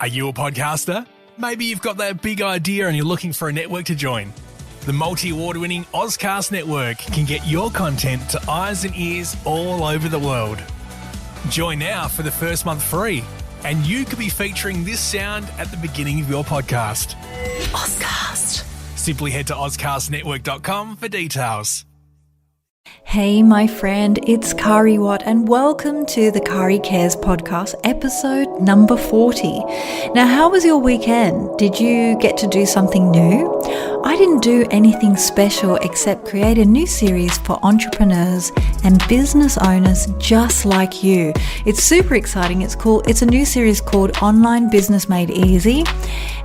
Are you a podcaster? Maybe you've got that big idea and you're looking for a network to join. The multi-award-winning Ozcast Network can get your content to eyes and ears all over the world. Join now for the first month free, and you could be featuring this sound at the beginning of your podcast. Ozcast. Simply head to ozcastnetwork.com for details. Hey, my friend, it's Kari Watt, and welcome to the Kari Cares podcast, episode number 40. Now, how was your weekend? Did you get to do something new? I didn't do anything special except create a new series for entrepreneurs and business owners just like you. It's super exciting. It's a new series called Online Business Made Easy.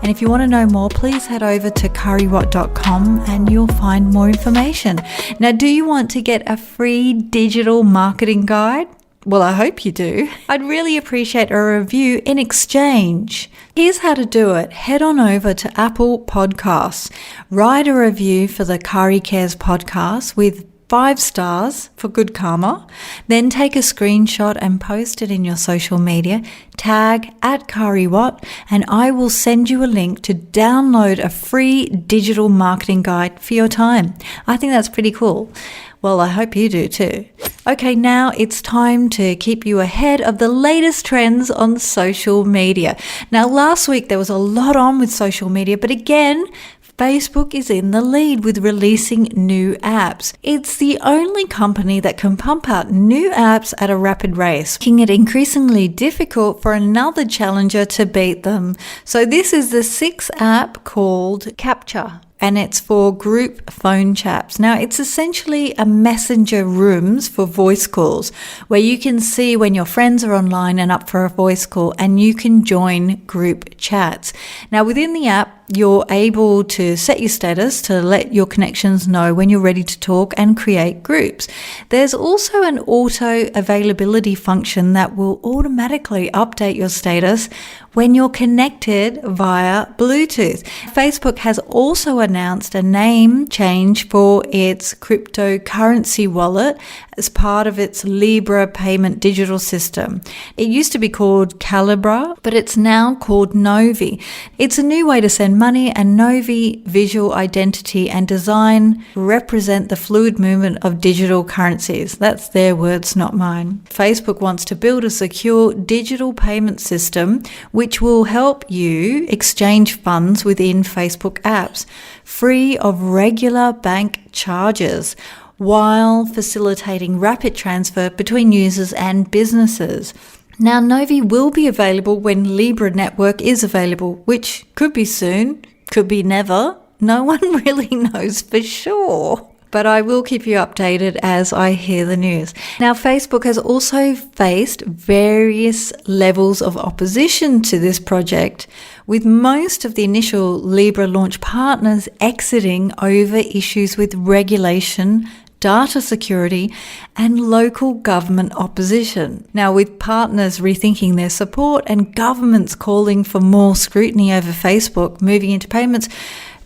And if you want to know more, please head over to kariwatt.com and you'll find more information. Now, do you want to get a free digital marketing guide? Well, I hope you do. I'd really appreciate a review in exchange. Here's how to do it. Head on over to Apple Podcasts. Write a review for the Kari Cares podcast with 5 stars for good karma. Then take a screenshot and post it in your social media. Tag @KariWatt, and I will send you a link to download a free digital marketing guide for your time. I think that's pretty cool. Well, I hope you do too. Okay, now it's time to keep you ahead of the latest trends on social media. Now, last week there was a lot on with social media, but again, Facebook is in the lead with releasing new apps. It's the only company that can pump out new apps at a rapid race, making it increasingly difficult for another challenger to beat them. So this is the 6th app called Capture, and it's for group phone chats. Now, it's essentially a messenger rooms for voice calls where you can see when your friends are online and up for a voice call, and you can join group chats. Now, within the app, you're able to set your status to let your connections know when you're ready to talk and create groups. There's also an auto availability function that will automatically update your status when you're connected via Bluetooth. Facebook has also announced a name change for its cryptocurrency wallet as part of its Libra payment digital system. It used to be called Calibra, but it's now called Novi. It's a new way to send money, and Novi visual identity and design represent the fluid movement of digital currencies. That's their words, not mine. Facebook wants to build a secure digital payment system which will help you exchange funds within Facebook apps, free of regular bank charges, while facilitating rapid transfer between users and businesses. Now, Novi will be available when Libra Network is available, which could be soon, could be never. No one really knows for sure. But I will keep you updated as I hear the news. Now, Facebook has also faced various levels of opposition to this project, with most of the initial Libra launch partners exiting over issues with regulation, data security, and local government opposition. Now, with partners rethinking their support and governments calling for more scrutiny over Facebook moving into payments,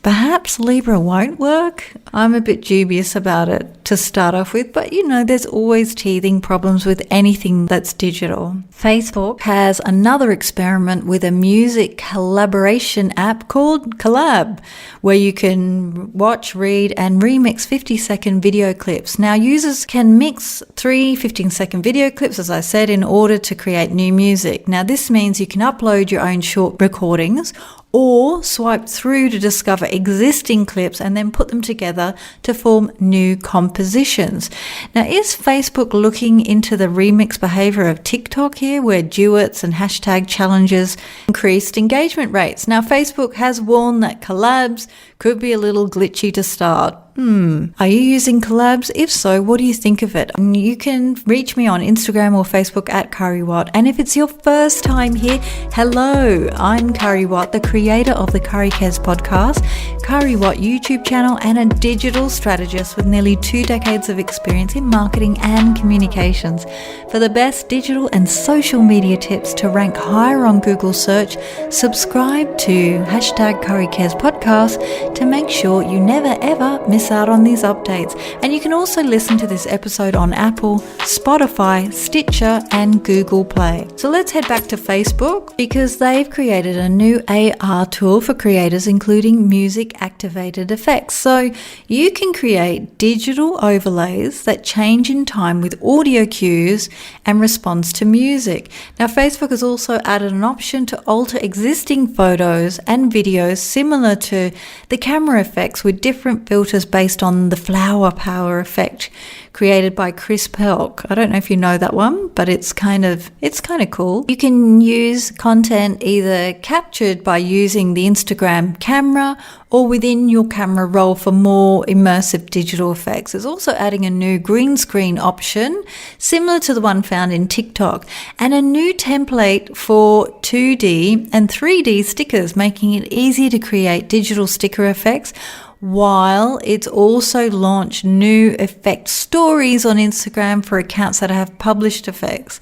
perhaps Libra won't work. I'm a bit dubious about it to start off with, but there's always teething problems with anything that's digital. Facebook has another experiment with a music collaboration app called Collab, where you can watch, read, and remix 50-second video clips. Now, users can mix 3 15-second video clips, as I said, in order to create new music. Now, this means you can upload your own short recordings or swipe through to discover existing clips and then put them together to form new compositions. Now, is Facebook looking into the remix behavior of TikTok here, where duets and hashtag challenges increased engagement rates? Now, Facebook has warned that collabs could be a little glitchy to start. Are you using Collabs? If so, what do you think of it? You can reach me on Instagram or Facebook @KariWatt. And if it's your first time here, hello, I'm Kari Watt, the creator of the Kari Cares podcast, Kari Watt YouTube channel, and a digital strategist with nearly 2 decades of experience in marketing and communications. For the best digital and social media tips to rank higher on Google search, subscribe to #Kari Cares podcast to make sure you never ever miss miss out on these updates. And you can also listen to this episode on Apple, Spotify, Stitcher, and Google Play. So let's head back to Facebook because they've created a new AR tool for creators, including music activated effects. So you can create digital overlays that change in time with audio cues and responds to music. Now, Facebook has also added an option to alter existing photos and videos similar to the camera effects with different filters based on the flower power effect created by Chris Pelk. I don't know if you know that one, but it's kind of cool. You can use content either captured by using the Instagram camera or within your camera roll for more immersive digital effects. It's also adding a new green screen option similar to the one found in TikTok and a new template for 2D and 3D stickers, making it easier to create digital sticker effects, while it's also launched new effect stories on Instagram for accounts that have published effects.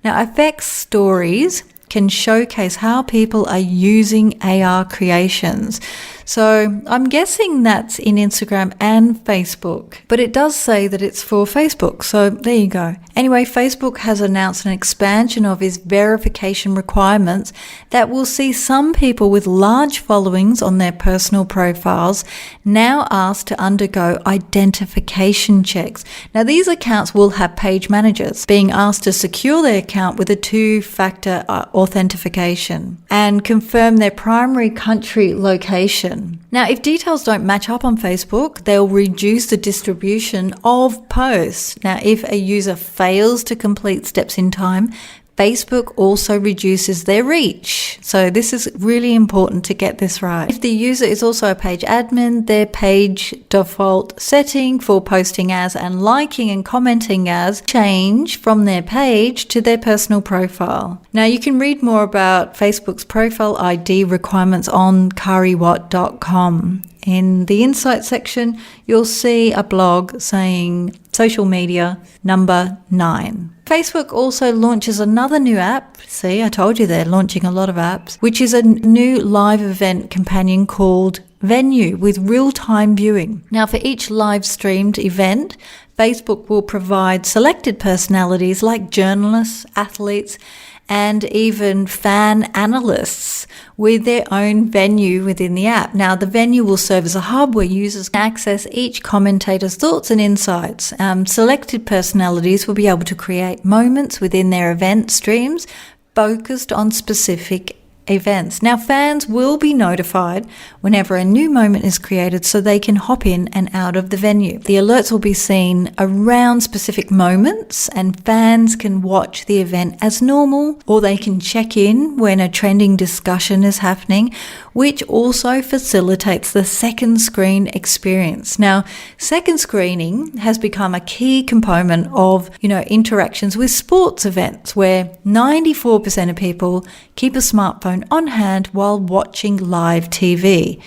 Now, effects stories can showcase how people are using AR creations. So I'm guessing that's in Instagram and Facebook, but it does say that it's for Facebook. So there you go. Anyway, Facebook has announced an expansion of its verification requirements that will see some people with large followings on their personal profiles now asked to undergo identification checks. Now, these accounts will have page managers being asked to secure their account with a two-factor authentication and confirm their primary country location. Now, if details don't match up on Facebook, they'll reduce the distribution of posts. Now, if a user fails to complete steps in time, Facebook also reduces their reach. So this is really important to get this right. If the user is also a page admin, their page default setting for posting as and liking and commenting as change from their page to their personal profile. Now, you can read more about Facebook's profile ID requirements on kariwatt.com. In the insight section, you'll see a blog saying social media number 9. Facebook also launches another new app. See, I told you they're launching a lot of apps, which is a new live event companion called Venue with real-time viewing. Now, for each live streamed event, Facebook will provide selected personalities like journalists, athletes, and even fan analysts with their own venue within the app. Now, the venue will serve as a hub where users can access each commentator's thoughts and insights. Selected personalities will be able to create moments within their event streams focused on specific events. Now, fans will be notified whenever a new moment is created so they can hop in and out of the venue. The alerts will be seen around specific moments and fans can watch the event as normal, or they can check in when a trending discussion is happening, which also facilitates the second screen experience. Now, second screening has become a key component of, interactions with sports events where 94% of people keep a smartphone on hand while watching live TV.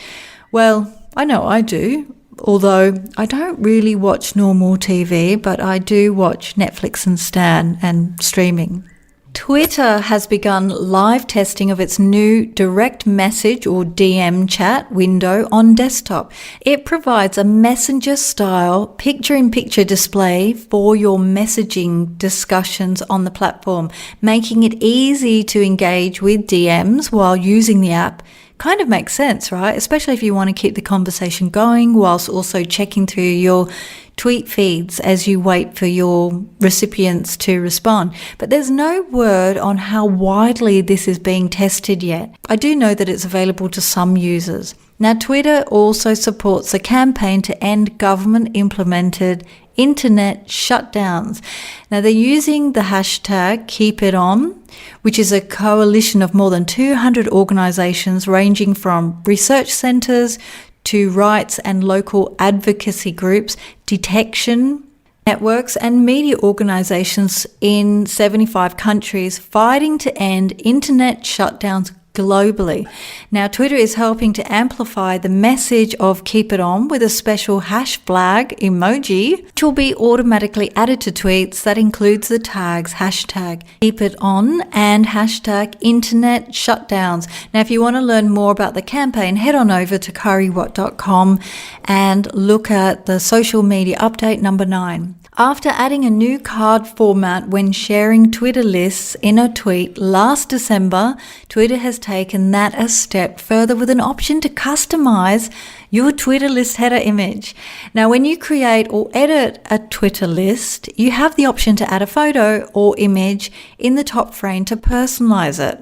Well, I know I do, although I don't really watch normal TV, but I do watch Netflix and Stan and streaming. Twitter has begun live testing of its new direct message or DM chat window on desktop. It provides a messenger-style picture-in-picture display for your messaging discussions on the platform, making it easy to engage with DMs while using the app. Kind of makes sense, right? Especially if you want to keep the conversation going whilst also checking through your tweet feeds as you wait for your recipients to respond. But there's no word on how widely this is being tested yet. I do know that it's available to some users. Now, Twitter also supports a campaign to end government-implemented internet shutdowns. Now, they're using the hashtag #KeepItOn, which is a coalition of more than 200 organizations ranging from research centers to rights and local advocacy groups, detection networks and media organizations in 75 countries fighting to end internet shutdowns globally. Now, Twitter is helping to amplify the message of Keep It On with a special hashtag emoji, which will be automatically added to tweets that includes the tags hashtag Keep It On and hashtag Internet Shutdowns. Now, if you want to learn more about the campaign, head on over to kariwatt.com and look at the social media update number 9. After adding a new card format when sharing Twitter lists in a tweet last December, Twitter has taken that a step further with an option to customize your Twitter list header image. Now, when you create or edit a Twitter list, you have the option to add a photo or image in the top frame to personalize it.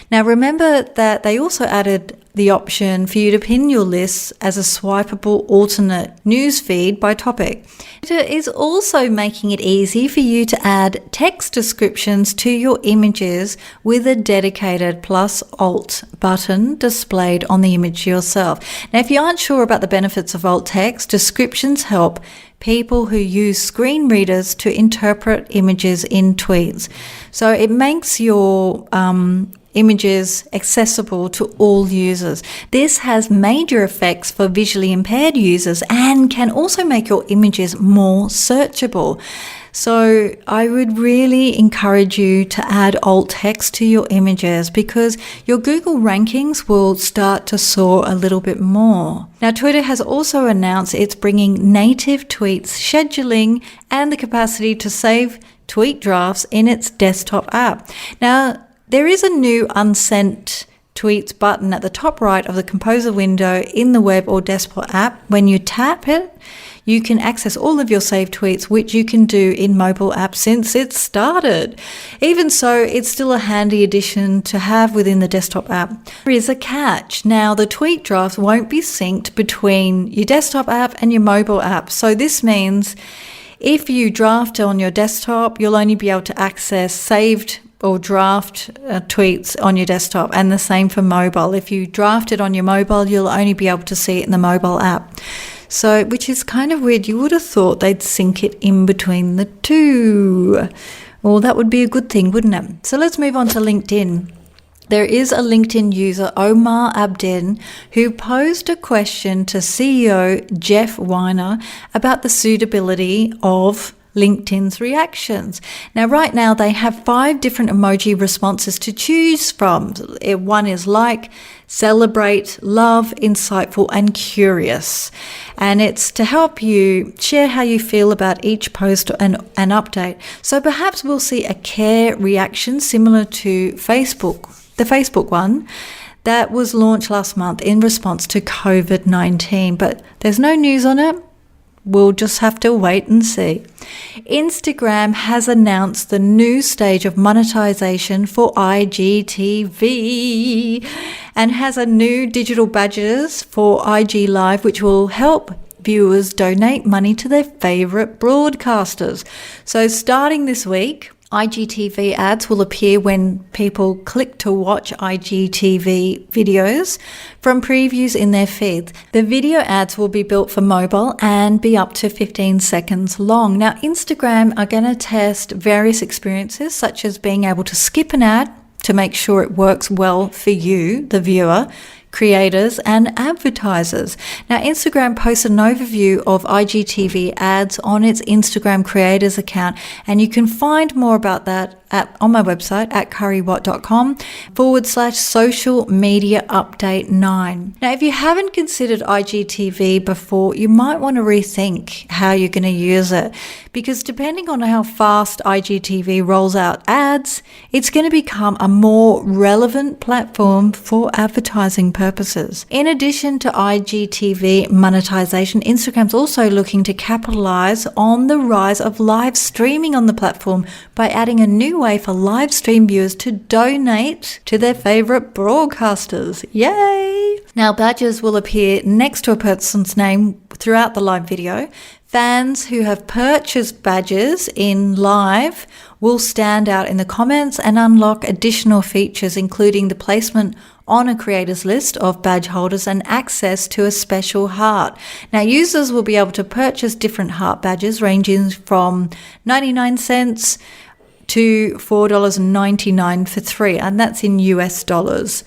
Now, remember that they also added the option for you to pin your lists as a swipeable alternate news feed by topic. Twitter is also making it easy for you to add text descriptions to your images with a dedicated +Alt button displayed on the image yourself. Now, if you aren't sure about the benefits of alt text, descriptions help people who use screen readers to interpret images in tweets. So it makes your images accessible to all users. This has major effects for visually impaired users and can also make your images more searchable. So I would really encourage you to add alt text to your images because your Google rankings will start to soar a little bit more. Now, Twitter has also announced it's bringing native tweets scheduling and the capacity to save tweet drafts in its desktop app. Now, there is a new unsent tweets button at the top right of the Composer window in the web or desktop app. When you tap it, you can access all of your saved tweets, which you can do in mobile apps since it started. Even so, it's still a handy addition to have within the desktop app. There is a catch. Now, the tweet drafts won't be synced between your desktop app and your mobile app. So this means if you draft on your desktop, you'll only be able to access saved or draft tweets on your desktop, and the same for mobile. If you draft it on your mobile, you'll only be able to see it in the mobile app. So, which is kind of weird. You would have thought they'd sync it in between the two. Well, that would be a good thing, wouldn't it? So let's move on to LinkedIn. There is a LinkedIn user, Omar Abdin, who posed a question to CEO Jeff Weiner about the suitability of LinkedIn's reactions. Now, right now, they have 5 different emoji responses to choose from. One is like, celebrate, love, insightful, and curious. And it's to help you share how you feel about each post and update. So perhaps we'll see a care reaction similar to the Facebook one that was launched last month in response to COVID-19. But there's no news on it. We'll just have to wait and see. Instagram has announced the new stage of monetization for IGTV and has a new digital badges for IG Live, which will help viewers donate money to their favorite broadcasters. So starting this week, IGTV ads will appear when people click to watch IGTV videos from previews in their feeds. The video ads will be built for mobile and be up to 15 seconds long. Now, Instagram are going to test various experiences, such as being able to skip an ad to make sure it works well for you, the viewer, creators and advertisers. Now, Instagram posted an overview of IGTV ads on its Instagram creators account, and you can find more about that on my website at kariwatt.com/social media update 9. Now, if you haven't considered IGTV before, you might want to rethink how you're going to use it, because depending on how fast IGTV rolls out ads, it's going to become a more relevant platform for advertising purposes. In addition to IGTV monetization, Instagram's also looking to capitalize on the rise of live streaming on the platform by adding a new way for live stream viewers to donate to their favorite broadcasters. Yay! Now, badges will appear next to a person's name throughout the live video. Fans who have purchased badges in live will stand out in the comments and unlock additional features, including the placement on a creators list of badge holders and access to a special heart. Now, users will be able to purchase different heart badges ranging from 99 cents to $4.99 for 3, and that's in US dollars.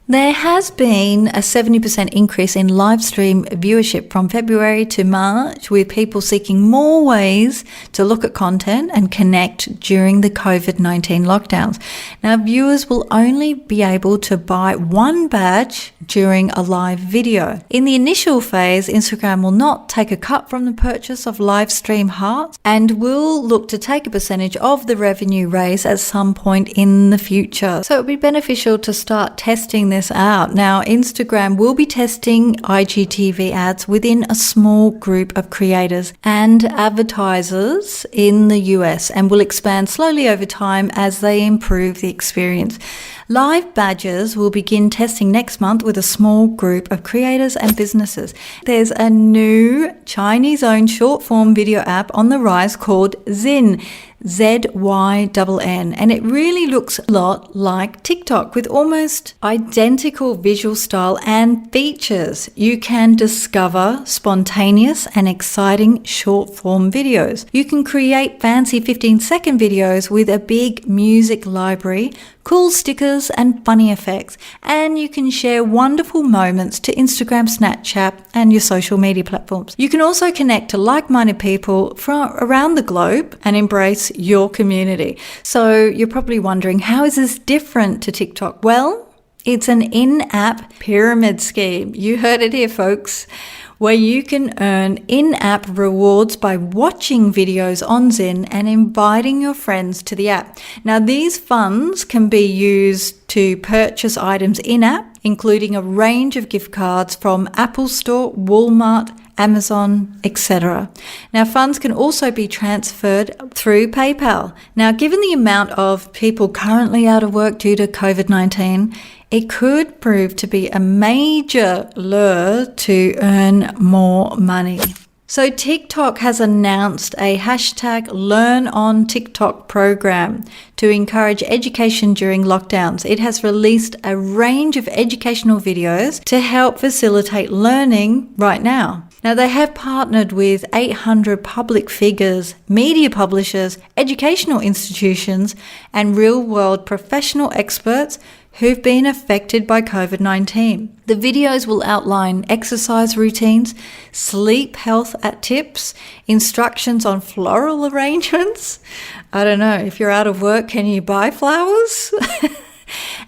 There has been a 70% increase in live stream viewership from February to March, with people seeking more ways to look at content and connect during the COVID-19 lockdowns. Now, viewers will only be able to buy one badge during a live video. In the initial phase, Instagram will not take a cut from the purchase of live stream hearts and will look to take a percentage of the revenue raised at some point in the future. So it would be beneficial to start testing this out. Now, Instagram will be testing IGTV ads within a small group of creators and advertisers in the US, and will expand slowly over time as they improve the experience. Live badges will begin testing next month with a small group of creators and businesses. There's a new Chinese-owned short-form video app on the rise called Zyn, ZYNN, and it really looks a lot like TikTok with almost identical visual style and features. You can discover spontaneous and exciting short-form videos. You can create fancy 15-second videos with a big music library, cool stickers and funny effects, and you can share wonderful moments to Instagram, Snapchat and your social media platforms. You can also connect to like-minded people from around the globe and embrace your community. So you're probably wondering, how is this different to TikTok? Well, it's an in-app pyramid scheme. You heard it here, folks, where you can earn in-app rewards by watching videos on Zyn and inviting your friends to the app. Now, these funds can be used to purchase items in-app, including a range of gift cards from Apple Store, Walmart, Amazon, etc. Now, funds can also be transferred through PayPal. Now, given the amount of people currently out of work due to COVID-19, it could prove to be a major lure to earn more money. So TikTok has announced a hashtag Learn on TikTok program to encourage education during lockdowns. It has released a range of educational videos to help facilitate learning right now. Now, they have partnered with 800 public figures, media publishers, educational institutions, and real-world professional experts who've been affected by COVID-19. The videos will outline exercise routines, sleep health tips, instructions on floral arrangements. I don't know, if you're out of work, can you buy flowers?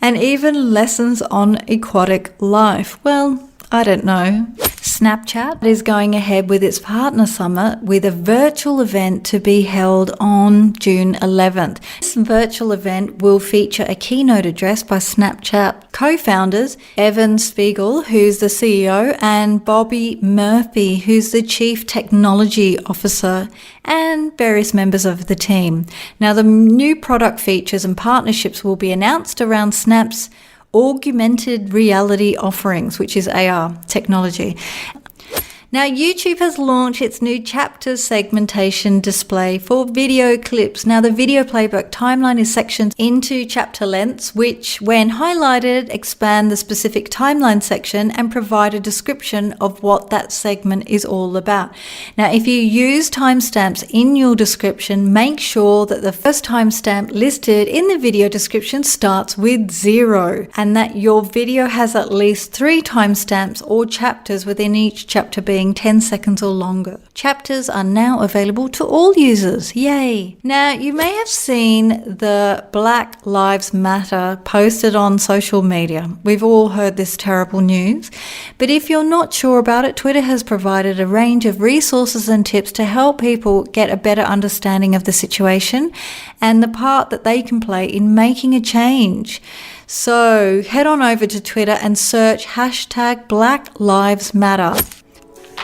And even lessons on aquatic life. Well, I don't know. Snapchat is going ahead with its partner summit with a virtual event to be held on June 11th. This virtual event will feature a keynote address by Snapchat co-founders Evan Spiegel, who's the CEO, and Bobby Murphy, who's the Chief Technology Officer, and various members of the team. Now, the new product features and partnerships will be announced around Snap's augmented reality offerings, which is AR technology. Now, YouTube has launched its new chapter segmentation display for video clips. Now, the video playback timeline is sectioned into chapter lengths, which, when highlighted, expand the specific timeline section and provide a description of what that segment is all about. Now, if you use timestamps in your description, make sure that the first timestamp listed in the video description starts with 0, and that your video has at least 3 timestamps or chapters within each chapter being 10 seconds or longer. Chapters are now available to all users. Yay! Now, you may have seen the Black Lives Matter posted on social media. We've all heard this terrible news. But if you're not sure about it, Twitter has provided a range of resources and tips to help people get a better understanding of the situation and the part that they can play in making a change. So head on over to Twitter and search hashtag Black Lives Matter.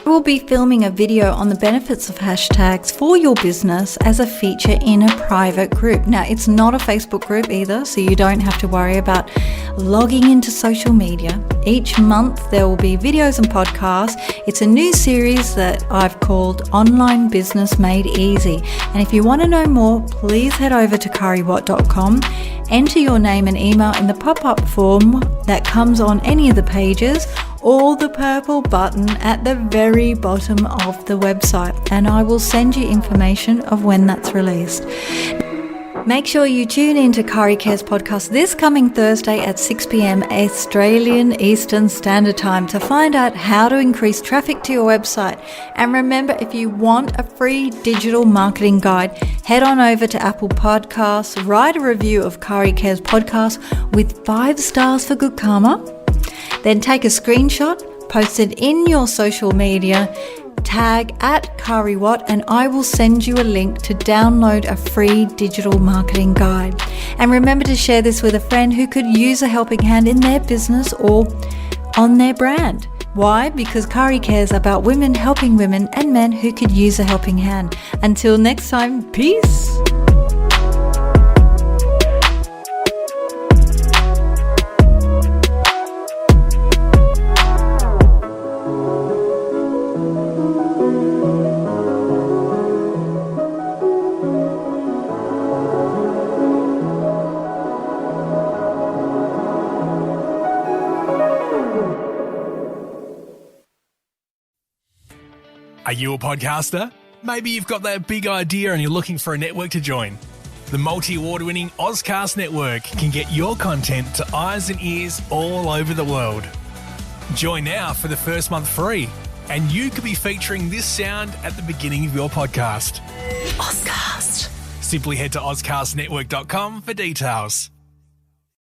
We'll be filming a video on the benefits of hashtags for your business as a feature in a private group. Now, it's not a Facebook group either, so you don't have to worry about logging into social media. Each month there will be videos and podcasts. It's a new series that I've called Online Business Made Easy. And if you want to know more, please head over to kariwatt.com. Enter your name and email in the pop-up form that comes on any of the pages or the purple button at the very bottom of the website, and I will send you information of when that's released. Make sure you tune in to Kari Cares podcast this coming Thursday at 6 p.m. Australian Eastern Standard Time to find out how to increase traffic to your website. And remember, if you want a free digital marketing guide, head on over to Apple Podcasts, write a review of Kari Cares podcast with 5 stars for good karma, then take a screenshot, post it in your social media, tag at Kari Watt, and I will send you a link to download a free digital marketing guide. And remember to share this with a friend who could use a helping hand in their business or on their brand. Why? Because Kari cares about women helping women and men who could use a helping hand. Until next time, peace. Are you a podcaster? Maybe you've got that big idea and you're looking for a network to join. The multi-award-winning Ozcast Network can get your content to eyes and ears all over the world. Join now for the first month free, and you could be featuring this sound at the beginning of your podcast. Ozcast. Simply head to ozcastnetwork.com for details.